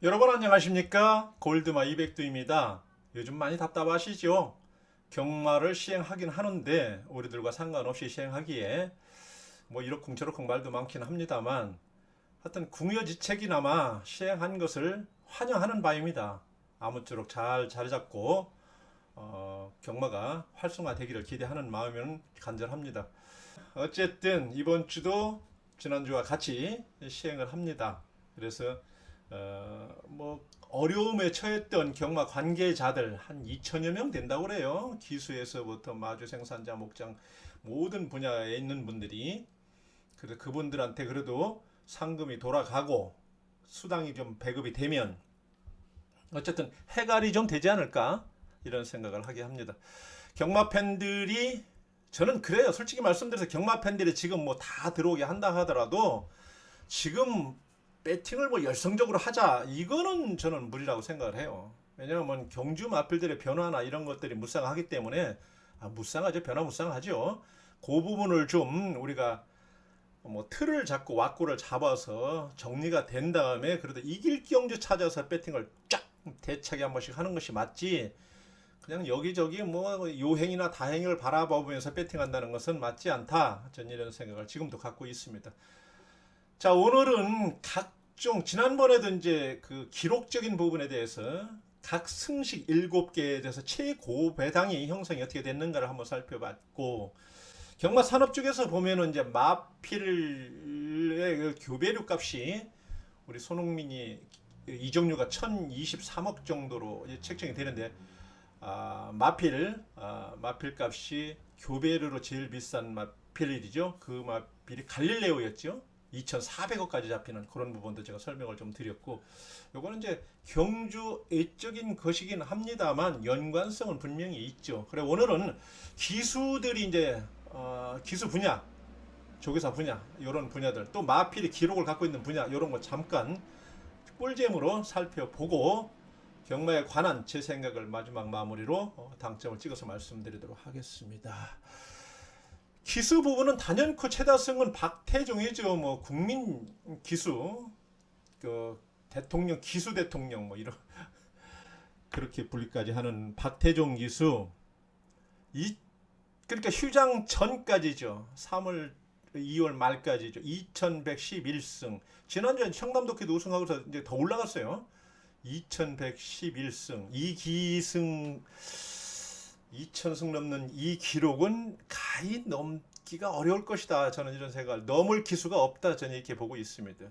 여러분 안녕하십니까? 골드마 200두입니다. 요즘 많이 답답하시죠? 경마를 시행하긴 하는데 우리들과 상관없이 시행하기에 뭐 이러쿵저러쿵 말도 많긴 합니다만 하여튼 궁여지책이나마 시행한 것을 환영하는 바입니다. 아무쪼록 잘 자리 잡고 경마가 활성화되기를 기대하는 마음은 간절합니다. 어쨌든 이번 주도 지난주와 같이 시행을 합니다. 그래서 뭐 어려움에 처했던 경마 관계자들 한 2천여 명 된다고 그래요. 기수에서부터 마주 생산자 목장 모든 분야에 있는 분들이 그래서 그분들한테 그래도 상금이 돌아가고 수당이 좀 배급이 되면 어쨌든 해갈이 좀 되지 않을까 이런 생각을 하게 합니다. 경마 팬들이 저는 그래요. 솔직히 말씀드려서 경마 팬들이 지금 뭐 다 들어오게 한다 하더라도 지금 배팅을 뭐 열성적으로 하자 이거는 저는 무리라고 생각을 해요. 왜냐하면 경주 마필들의 변화나 이런 것들이 무쌍하기 때문에 무쌍하죠. 변화 무쌍하죠. 그 부분을 좀 우리가 뭐 틀을 잡고 왁구를 잡아서 정리가 된 다음에 그래도 이길 경주 찾아서 배팅을 쫙 대차게 한 번씩 하는 것이 맞지. 그냥 여기저기 뭐 요행이나 다행을 바라보면서 배팅한다는 것은 맞지 않다. 저는 이런 생각을 지금도 갖고 있습니다. 자, 오늘은 각종 지난번에도 이제 그 기록적인 부분에 대해서 각 승식 7개에 대해서 최고 배당이 형성이 어떻게 됐는가를 한번 살펴봤고 경마 산업 쪽에서 보면은 이제 마필의 그 교배료 값이 우리 손흥민이 이적료가 1023억 정도로 책정이 되는데 마필 값이 교배료로 제일 비싼 마필이죠. 그 마필이 갈릴레오였죠. 2,400억까지 잡히는 그런 부분도 제가 설명을 좀 드렸고, 요거는 이제 경주 애적인 것이긴 합니다만 연관성은 분명히 있죠. 그래 오늘은 기수들이 이제 기수 분야, 조교사 분야 이런 분야들 또 마필이 기록을 갖고 있는 분야 이런 거 잠깐 꿀잼으로 살펴보고 경마에 관한 제 생각을 마지막 마무리로 당점을 찍어서 말씀드리도록 하겠습니다. 기수 부분은 단연코 최다승은 박태종이죠. 뭐 국민 기수, 그 대통령 기수 대통령 뭐 이런 그렇게 분리까지 하는 박태종 기수. 이 그러니까 휴장 전까지죠. 3월 2월 말까지죠. 2111승. 지난주에 청담도끼도 우승하고서 이제 더 올라갔어요. 2111승. 이기승 2000승 넘는 이 기록은 가히 넘기가 어려울 것이다. 저는 이런 생각을 넘을 기수가 없다. 저는 이렇게 보고 있습니다.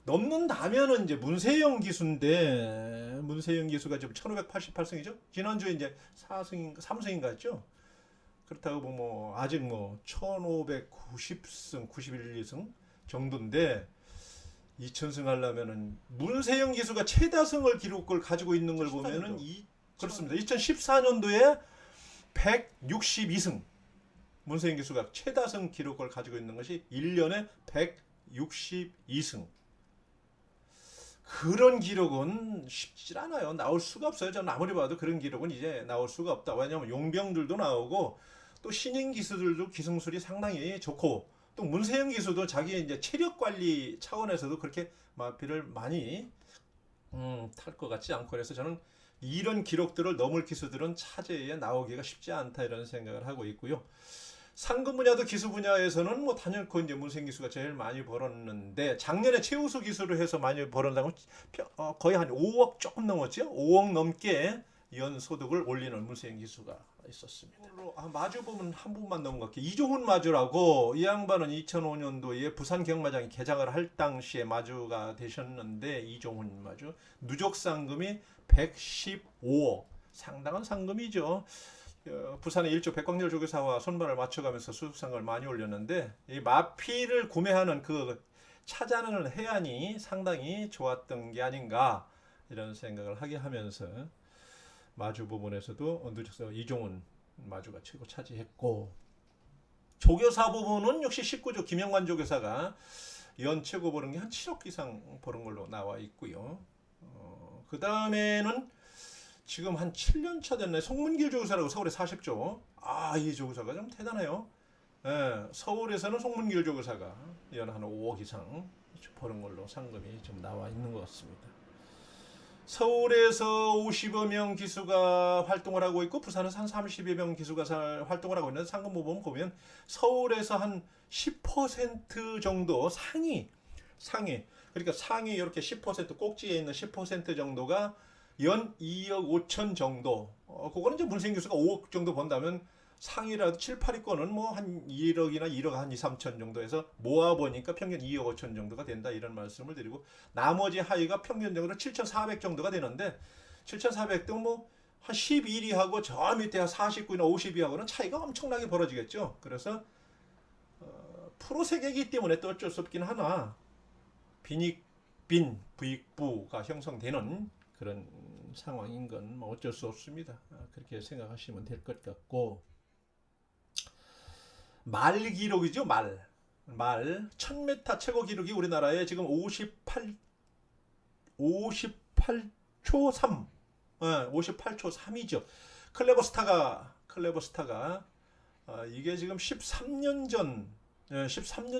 넘는다면은 이제 문세영 기수인데 문세영 기수가 지금 1588승이죠. 지난주에 이제 4승 3승인가 했죠. 그렇다고 뭐 아직 뭐 1590승 91, 2승 정도인데 2000승 하려면은 문세영 기수가 최다승을 기록을 가지고 있는 걸 보면은 그렇습니다. 2014년도에 162승 문세영 기수가 최다승 기록을 가지고 있는 것이 1년에 162승. 그런 기록은 쉽지 않아요. 나올 수가 없어요. 저는 아무리 봐도 그런 기록은 이제 나올 수가 없다. 왜냐하면 용병들도 나오고 또 신인 기수들도 기승술이 상당히 좋고 또 문세영 기수도 자기 이제 체력 관리 차원에서도 그렇게 마피를 많이 탈 것 같지 않고 그래서 저는 이런 기록들을 넘을 기수들은 차제에 나오기가 쉽지 않다 이런 생각을 하고 있고요. 상금 분야도 기수 분야에서는 뭐 단연코 이제 문세영 기수가 제일 많이 벌었는데 작년에 최우수 기수를 해서 많이 벌었다고 거의 한 5억 조금 넘었죠. 5억 넘게 연소득을 올리는 문세영 기수가 있었습니다. 마주 보면 한 분만 넘은 것 같아요. 이종훈 마주라고 이 양반은 2005년도에 부산 경마장이 개장을 할 당시에 마주가 되셨는데 이종훈 마주 누적 상금이 115억 상당한 상금이죠. 부산의 일조 백광열 조교사와 손발을 맞춰가면서 수습상을 많이 올렸는데 이 마피를 구매하는 그 찾아내는 해안이 상당히 좋았던 게 아닌가 이런 생각을 하게 하면서 마주 부분에서도 누적서 이종훈 마주가 최고 차지했고 조교사 부분은 역시 19조 김영관 조교사가 연 최고 버는 게 한 7억 이상 버는 걸로 나와 있고요. 그 다음에는 지금 한 7년 차 됐네. 송문길 조교사라고 서울에 40조. 이 조교사가 좀 대단해요. 예, 서울에서는 송문길 조교사가 연 한 5억 이상 버는 걸로 상금이 좀 나와 있는 것 같습니다. 서울에서 50여 명 기수가 활동을 하고 있고 부산에서 한 30여 명 기수가 활동을 하고 있는데 상근모범 보면 서울에서 한 10% 정도 상위 그러니까 상위 이렇게 10% 꼭지에 있는 10% 정도가 연 2억 5천 정도. 그거는 이제 문세인 교수가 5억 정도 번다면 상위라도 7, 8위권은 뭐 한 1억이나 1억 한 2, 3천 정도 해서 모아보니까 평균 2억 5천 정도가 된다 이런 말씀을 드리고 나머지 하위가 평균적으로 7,400 정도가 되는데 7,400도 뭐 한 11위하고 저 밑에 49위나 50위하고는 차이가 엄청나게 벌어지겠죠. 그래서 프로 세계이기 때문에 또 어쩔 수 없긴 하나 빈익빈 부익부가 형성되는 그런 상황인 건 뭐 어쩔 수 없습니다. 그렇게 생각하시면 될 것 같고 말 기록이죠. 말 1000m 최고 기록이 우리나라에 지금 58초 3 58초 3이죠. 클레버스타가 이게 지금 13년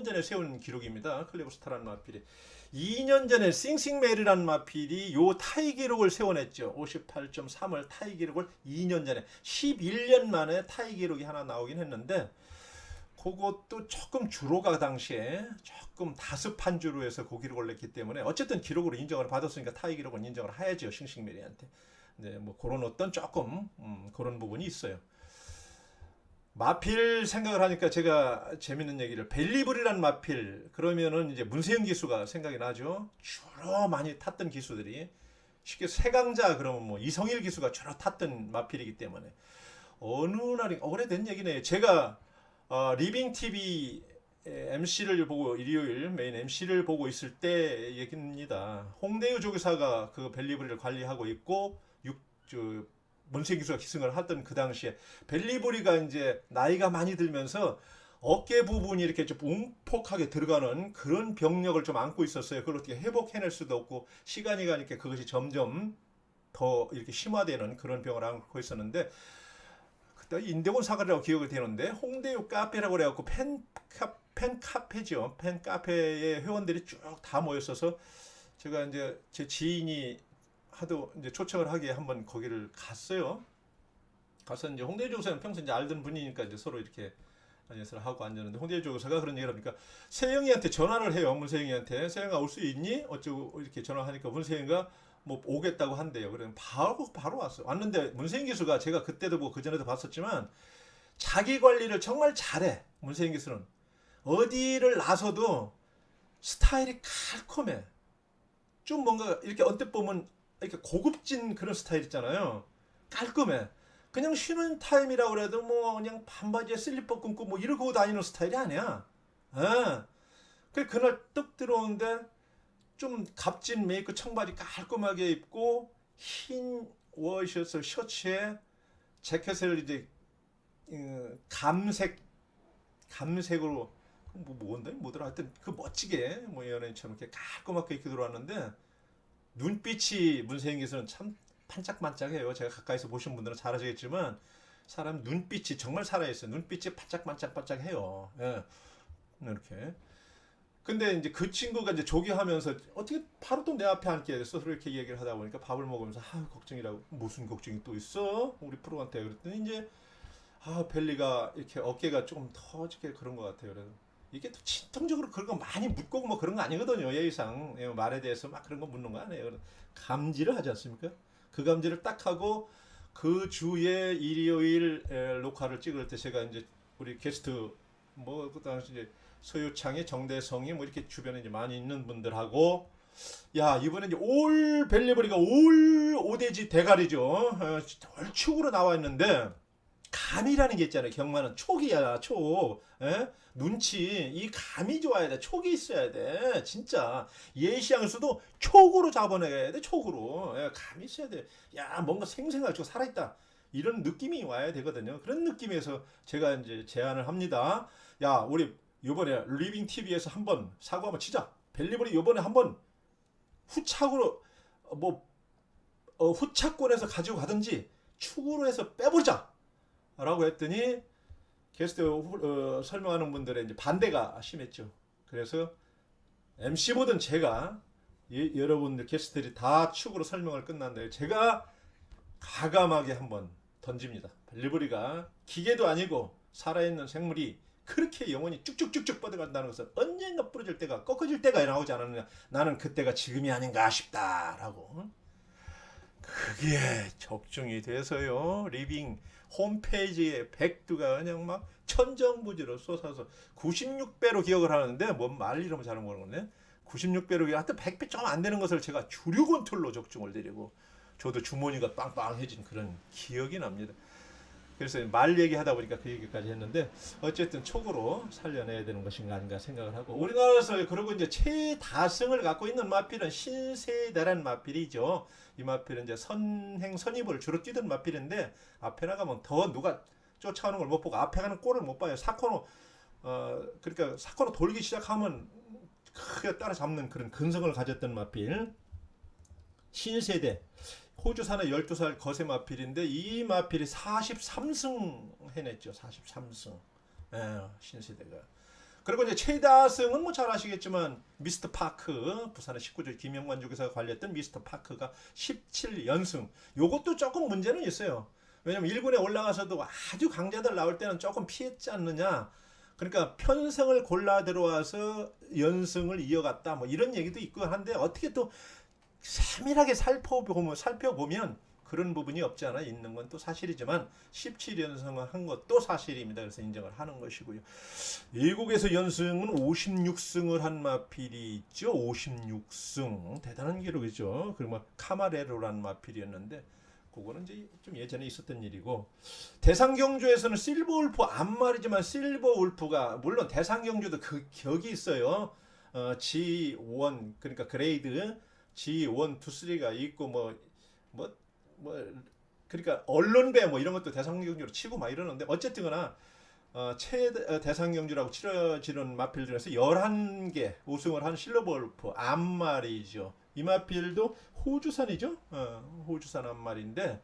전에 세운 기록입니다. 클레버스타라는 마필이 2년 전에 싱싱메리라는 마필이 요 타이 기록을 세워냈죠. 58.3을 타이 기록을 2년 전에 11년 만에 타이 기록이 하나 나오긴 했는데 그것도 조금 주로가 당시에 조금 다습한 주로 해서 그 기록을 냈기 때문에 어쨌든 기록으로 인정을 받았으니까 타이 기록은 인정을 해야죠. 싱싱메리한테. 네, 뭐 그런 어떤 조금 그런 부분이 있어요. 마필 생각을 하니까 제가 재밌는 얘기를 벨리블이라는 마필 그러면은 이제 문세영 기수가 생각이 나죠. 주로 많이 탔던 기수들이 쉽게 세강자 그러면 뭐 이성일 기수가 주로 탔던 마필이기 때문에 어느 날이 오래된 얘기네요. 제가 리빙 TV MC를 보고 일요일 메인 MC를 보고 있을 때 얘기입니다. 홍대유 조교사가 그 벨리블을 관리하고 있고 문세영 기수가 기승을 하던 그 당시에 벨리브리가 이제 나이가 많이 들면서 어깨 부분이 이렇게 좀 움폭하게 들어가는 그런 병력을 좀 안고 있었어요. 그걸 어떻게 회복해낼 수도 없고 시간이 가니까 그것이 점점 더 이렇게 심화되는 그런 병을 안고 있었는데 그때 인대곤 사거리라고 기억이 되는데 홍대유 카페라고 그래갖고 팬카페죠. 팬카페에 회원들이 쭉 다 모였어서 제가 이제 제 지인이 하도 이제 초청을 하기에 한번 거기를 갔어요. 가서 이제 홍대조 교사는 평소 이제 알던 분이니까 이제 서로 이렇게 안녕을 하고 앉았는데 홍대조 교사가 그런 얘기를 하니까 세영이한테 전화를 해요. 문세영이한테 세영아 올 수 있니? 어쩌고 이렇게 전화하니까 문세영이가 뭐 오겠다고 한대요. 그러면 바로 왔어요. 왔는데 문세영 기수가 제가 그때도 뭐 그전에도 봤었지만 자기 관리를 정말 잘해. 문세영 기수는 어디를 나서도 스타일이 칼콤해. 좀 뭔가 이렇게 언뜻 보면 이렇게 고급진 그런 스타일 있잖아요. 깔끔해. 그냥 쉬는 타임이라고 그래도 뭐 그냥 반바지에 슬리퍼 끊고 뭐 이러고 다니는 스타일이 아니야. 예. 그날 떡 들어오는데 좀 값진 메이크 청바지 깔끔하게 입고 흰 워셔츠 셔츠에 재킷을 이제 감색으로 뭔데 뭐더라 하여튼 그 멋지게 뭐 연예인처럼 이렇게 깔끔하게 입고 들어왔는데 눈빛이 문세영 기수는 참 반짝반짝해요. 제가 가까이서 보신 분들은 잘 아시겠지만 사람 눈빛이 정말 살아있어요. 눈빛이 반짝반짝반짝해요. 예. 이렇게. 근데 이제 그 친구가 이제 조교하면서 어떻게 바로 또 내 앞에 앉게 됐어. 서로 이렇게 얘기를 하다 보니까 밥을 먹으면서 걱정이라고 무슨 걱정이 또 있어? 우리 프로한테 그랬더니 이제 벨리가 이렇게 어깨가 조금 터지게 그런 것 같아요. 그래서 이게 또 진통적으로 그런 거 많이 묻고 뭐 그런 거 아니거든요. 예의상 말에 대해서 막 그런 거 묻는 거 아니에요. 감지를 하지 않습니까? 그 감지를 딱 하고 그 주에 일요일 녹화를 찍을 때 제가 이제 우리 게스트 뭐 그 당시 이제 서유창이 정대성이 뭐 이렇게 주변에 이제 많이 있는 분들하고 야 이번에 이제 올 벨리버리가 올 오대지 대가리죠. 얼축으로 나와 있는데 감이라는 게 있잖아요. 경마는 촉이야 촉. 에? 눈치 이 감이 좋아야 돼. 촉이 있어야 돼. 진짜 예시양수도 촉으로 잡아내야 돼. 촉으로 감이 있어야 돼. 야 뭔가 생생하고 살아있다. 이런 느낌이 와야 되거든요. 그런 느낌에서 제가 이제 제안을 합니다. 야 우리 이번에 리빙 TV에서 한번 사고 한번 치자. 벨리버리 이번에 한번 후착으로 뭐 후착권에서 가지고 가든지 축으로 해서 빼보자. 라고 했더니 게스트 설명하는 분들의 이제 반대가 심했죠. 그래서 MC 보던 제가 여러분들 게스트들이 다 축으로 설명을 끝난다요. 제가 가감하게 한번 던집니다. 벨리브리가 기계도 아니고 살아있는 생물이 그렇게 영원히 쭉쭉쭉쭉 뻗어간다는 것은 언젠가 부러질 때가 꺾어질 때가 나오지 않았느냐. 나는 그때가 지금이 아닌가 싶다라고. 그게 적중이 돼서요. 리빙 홈페이지에 백두가 그냥 막 천정부지로 쏟아서 96배로 기억을 하는데 뭔 말 이러면 잘 모르겠네. 96배로 하여튼 100배 좀 안 되는 것을 제가 주류 컨트롤로 적중을 드리고 저도 주머니가 빵빵해진 그런 기억이 납니다. 그래서 말 얘기하다 보니까 그 얘기까지 했는데 어쨌든 촉으로 살려내야 되는 것인가 아닌가 생각을 하고 우리나라에서 그리고 이제 최다승을 갖고 있는 마필은 신세대란 마필이죠. 이 마필은 이제 선행 선입을 주로 뛰던 마필인데 앞에 나가면 더 누가 쫓아오는 걸 못 보고 앞에 가는 꼴을 못 봐요. 사코노 그러니까 사코노 돌기 시작하면 크게 따라잡는 그런 근성을 가졌던 마필 신세대 호주 산의 12살 거세 마필인데 이 마필이 43승 해냈죠. 43승. 신세대가. 그리고 이제 최다승은 뭐 잘 아시겠지만 미스터 파크 부산의 19조 김영관 주교사가 관리했던 미스터 파크가 17연승. 요것도 조금 문제는 있어요. 왜냐면 1군에 올라가서도 아주 강자들 나올 때는 조금 피했지 않느냐. 그러니까 편성을 골라 들어와서 연승을 이어갔다. 뭐 이런 얘기도 있고 한데 어떻게 또 세밀하게 살펴보면 그런 부분이 없지 않아 있는 건 또 사실이지만 17연승을 한 것도 사실입니다. 그래서 인정을 하는 것이고요. 외국에서 연승은 56승을 한 마필이 있죠. 56승 대단한 기록이죠. 그리고 카마레로라는 마필이었는데 그거는 이제 좀 예전에 있었던 일이고 대상경주에서는 실버울프 암말이지만 실버울프가 물론 대상경주도 그 격이 있어요. G1 그러니까 그레이드 G1, 2, 3가 있고 그러니까 언론배 뭐 이런 것도 대상경주로 치고 막 이러는데 어쨌든거나 대상경주라고 치러지는 마필 중에서 11개 우승을 한 실버울프 암말이죠. 이 마필도 호주산이죠. 호주산 암말인데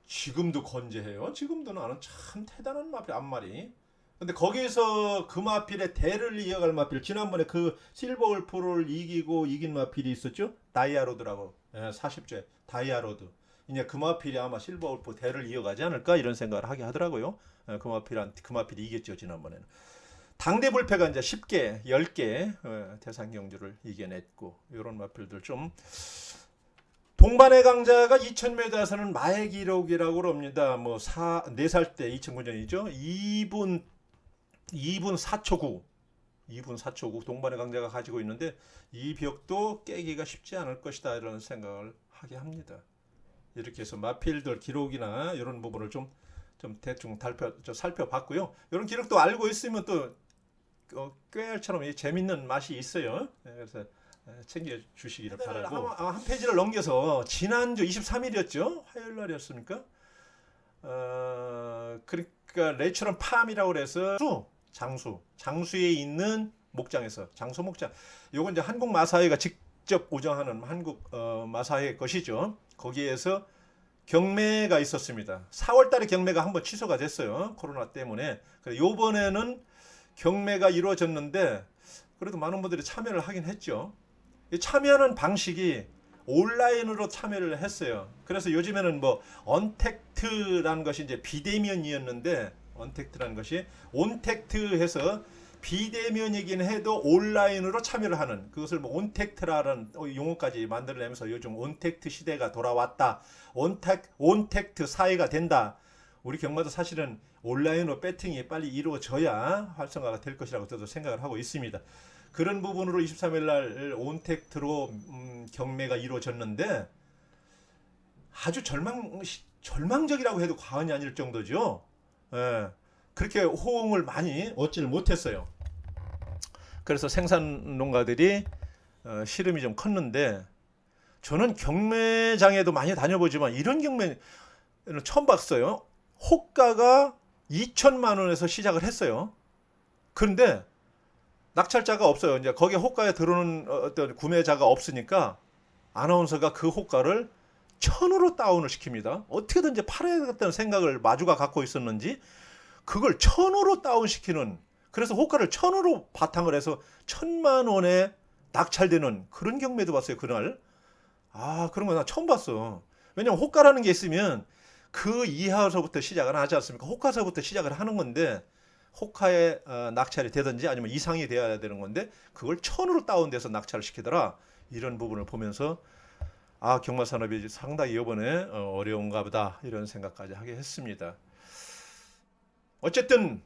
지금도 건재해요. 지금도 나는 참 대단한 마필 암말이. 근데 거기서 그 마필의 대를 이어갈 마필 지난번에 그 실버울프를 이긴 마필이 있었죠. 다이아로드라고 40제 다이아로드. 이제 그 마필이 아마 실버울프 대를 이어가지 않을까 이런 생각을 하게 하더라고요. 그 마필이 이겼죠 지난번에는. 당대 불패가 이제 10개 대상 경주를 이겨냈고 이런 마필들 좀 동반의 강자가 2000m에서는 마의 기록이라고 합니다. 뭐 4살 때 2009년이죠. 2분 4초 9. 2분 4초 9 동반의 강자가 가지고 있는데 이 벽도 깨기가 쉽지 않을 것이다 이런 생각을 하게 합니다. 이렇게 해서 마필들 기록이나 이런 부분을 좀 대충 살펴봤고요. 이런 기록도 알고 있으면 또 꾀알처럼 재밌는 맛이 있어요. 그래서 챙겨 주시기를 바라고 한 페이지를 넘겨서 지난주 23일이었죠. 화요일 날이었습니까? 그러니까 레이처럼 팜이라고 그래서 장수에 있는 목장에서 장수 목장. 요건 이제 한국 마사회가 직접 우정하는 한국 마사회 것이죠. 거기에서 경매가 있었습니다. 4월 달에 경매가 한번 취소가 됐어요. 코로나 때문에. 그래서 요번에는 경매가 이루어졌는데 그래도 많은 분들이 참여를 하긴 했죠. 참여하는 방식이 온라인으로 참여를 했어요. 그래서 요즘에는 뭐 언택트라는 것이 이제 비대면이었는데 언택트라는 것이 온택트해서 비대면이긴 해도 온라인으로 참여를 하는 그것을 뭐 온택트라는 용어까지 만들어내면서 요즘 온택트 시대가 돌아왔다. 온택트 사회가 된다. 우리 경마도 사실은 온라인으로 배팅이 빨리 이루어져야 활성화가 될 것이라고 저도 생각을 하고 있습니다. 그런 부분으로 23일 날 온택트로 경매가 이루어졌는데 아주 절망적이라고 해도 과언이 아닐 정도죠. 그렇게 호응을 많이 얻지를 못했어요. 그래서 생산 농가들이 시름이 좀 컸는데 저는 경매장에도 많이 다녀보지만 이런 경매는 처음 봤어요. 호가가 2천만 원에서 시작을 했어요. 그런데 낙찰자가 없어요. 이제 거기에 호가에 들어오는 어떤 구매자가 없으니까 아나운서가 그 호가를 1,000으로 다운을 시킵니다. 어떻게든지 팔아야겠다는 생각을 마주가 갖고 있었는지 그걸 1,000으로 다운시키는 그래서 호가를 1,000으로 바탕을 해서 1,000만 원에 낙찰되는 그런 경매도 봤어요, 그날. 그런 거 나 처음 봤어. 왜냐면 호가라는 게 있으면 그 이하서부터 시작을 하지 않습니까? 호가서부터 시작을 하는 건데, 호가에 낙찰이 되든지 아니면 이상이 돼야 되는 건데, 그걸 1,000으로 다운돼서 낙찰을 시키더라. 이런 부분을 보면서 경마 산업이 상당히 이번에 어려운가 보다, 이런 생각까지 하게 했습니다. 어쨌든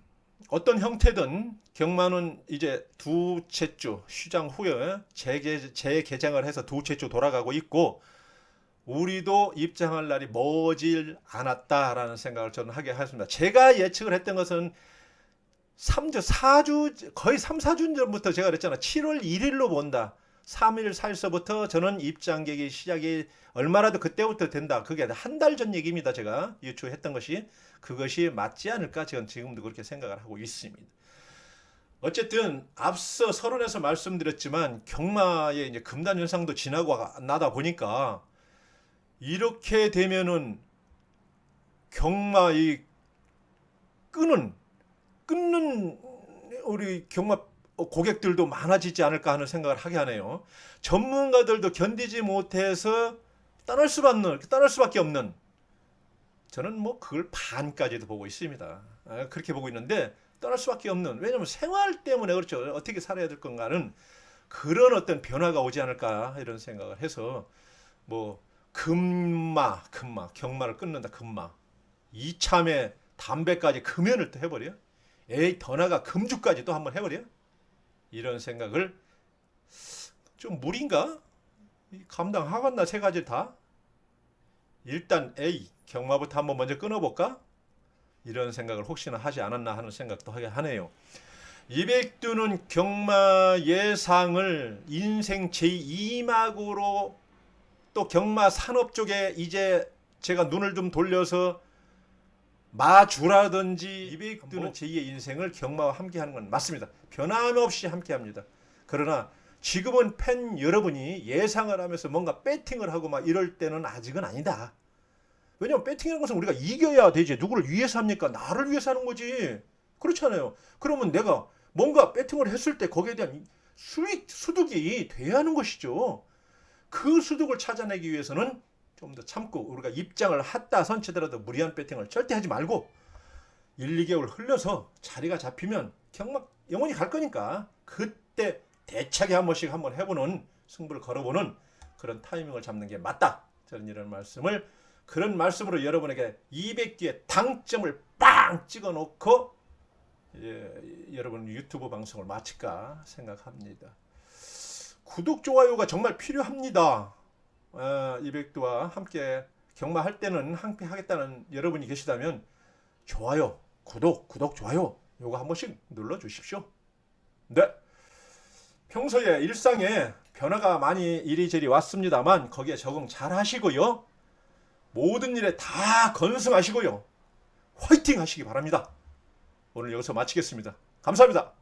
어떤 형태든 경마는 이제 두째 주 휴장 후에 재개장을 해서 두째 주 돌아가고 있고, 우리도 입장할 날이 머질 않았다라는 생각을 저는 하게 했습니다. 제가 예측을 했던 것은 3주, 4주, 거의 3, 4주 전부터 제가 그랬잖아. 7월 1일로 본다. 3일, 4일서부터 저는 입장객이 시작이 얼마라도 그때부터 된다. 그게 한 달 전 얘기입니다. 제가 유추했던 것이. 그것이 맞지 않을까? 저는 지금도 그렇게 생각을 하고 있습니다. 어쨌든 앞서 서론에서 말씀드렸지만 경마의 이제 금단 현상도 지나고 나다 보니까 이렇게 되면은 경마 끊는 우리 경마 고객들도 많아지지 않을까 하는 생각을 하게 하네요. 전문가들도 견디지 못해서 떠날 수밖에 없는, 저는 뭐 그걸 반까지도 보고 있습니다. 그렇게 보고 있는데 떠날 수밖에 없는, 왜냐하면 생활 때문에 그렇죠. 어떻게 살아야 될 건가는 그런 어떤 변화가 오지 않을까 이런 생각을 해서, 뭐 경마를 끊는다. 금마 이참에 담배까지 금연을 또 해버려. 더 나가 금주까지 또 한번 해버려. 이런 생각을, 좀 무리인가? 감당하겠나? 세 가지 다. 일단 경마부터 한번 먼저 끊어볼까? 이런 생각을 혹시나 하지 않았나 하는 생각도 하게 하네요. 이백두는 경마 예상을 인생 제2막으로 또 경마 산업 쪽에 이제 제가 눈을 좀 돌려서 마주라든지, 이백두는 제2의 인생을 경마와 함께하는 건 맞습니다. 변함없이 함께합니다. 그러나 지금은 팬 여러분이 예상을 하면서 뭔가 배팅을 하고 막 이럴 때는 아직은 아니다. 왜냐면 배팅이라는 것은 우리가 이겨야 되지. 누구를 위해서 합니까? 나를 위해서 하는 거지. 그렇잖아요. 그러면 내가 뭔가 배팅을 했을 때 거기에 대한 수득이 돼야 하는 것이죠. 그 수득을 찾아내기 위해서는 좀 더 참고, 우리가 입장을 했다 선치더라도 무리한 배팅을 절대 하지 말고 1, 2개월 흘려서 자리가 잡히면 경마 영원히 갈 거니까 그때 대차게 한 번씩 한번 해보는, 승부를 걸어보는 그런 타이밍을 잡는 게 맞다. 저는 이런 그런 말씀으로 여러분에게 200개의 당점을 빵 찍어놓고 여러분 유튜브 방송을 마칠까 생각합니다. 구독, 좋아요가 정말 필요합니다. 200두와 함께 경마할 때는 함께 하겠다는 여러분이 계시다면 좋아요, 구독, 좋아요 요거 한 번씩 눌러주십시오. 네, 평소에 일상에 변화가 많이 이리저리 왔습니다만 거기에 적응 잘 하시고요. 모든 일에 다 건승하시고요. 화이팅 하시기 바랍니다. 오늘 여기서 마치겠습니다. 감사합니다.